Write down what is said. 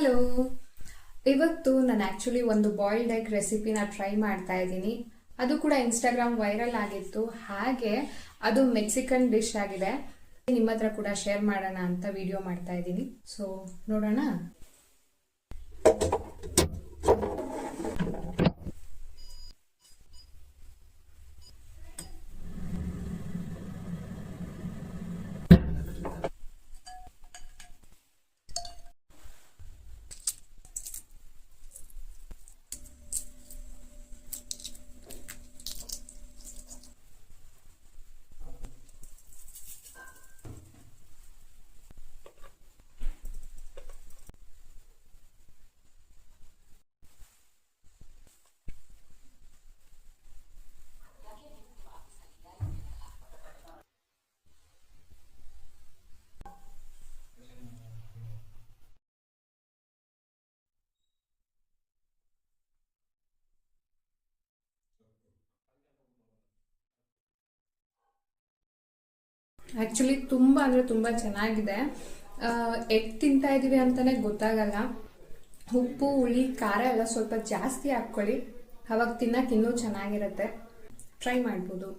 Hello, ಇವತ್ತು ನಾನು actually ಒಂದು ಬಾಯ್ಲ್ಡ್ ಎಗ್ ರೆಸಿಪಿನ ಟ್ರೈ ಮಾಡ್ತಾ ಇದ್ದೀನಿ. ಅದು ಕೂಡ ಇನ್ಸ್ಟಾಗ್ರಾಮ್ ವೈರಲ್ ಆಗಿತ್ತು. ಹಾಗೆ ಅದು ಮೆಕ್ಸಿಕನ್ ಡಿಶ್ ಆಗಿದೆ. ನಿಮ್ಮ ಹತ್ರ ಕೂಡ ಶೇರ್ ಮಾಡೋಣ ಅಂತ ವಿಡಿಯೋ ಮಾಡ್ತಾ ಇದ್ದೀನಿ. ಸೊ ನೋಡೋಣ. ಆ್ಯಕ್ಚುಲಿ ತುಂಬ ಅಂದರೆ ತುಂಬ ಚೆನ್ನಾಗಿದೆ. ಎಗ್ ತಿಂತಾ ಇದ್ದೀವಿ ಅಂತಲೇ ಗೊತ್ತಾಗಲ್ಲ. ಉಪ್ಪು ಹುಳಿ ಖಾರ ಎಲ್ಲ ಸ್ವಲ್ಪ ಜಾಸ್ತಿ ಹಾಕ್ಕೊಳ್ಳಿ, ಅವಾಗ ತಿನ್ನಕ್ಕೆ ಇನ್ನೂ ಚೆನ್ನಾಗಿರುತ್ತೆ. ಟ್ರೈ ಮಾಡ್ಬೋದು.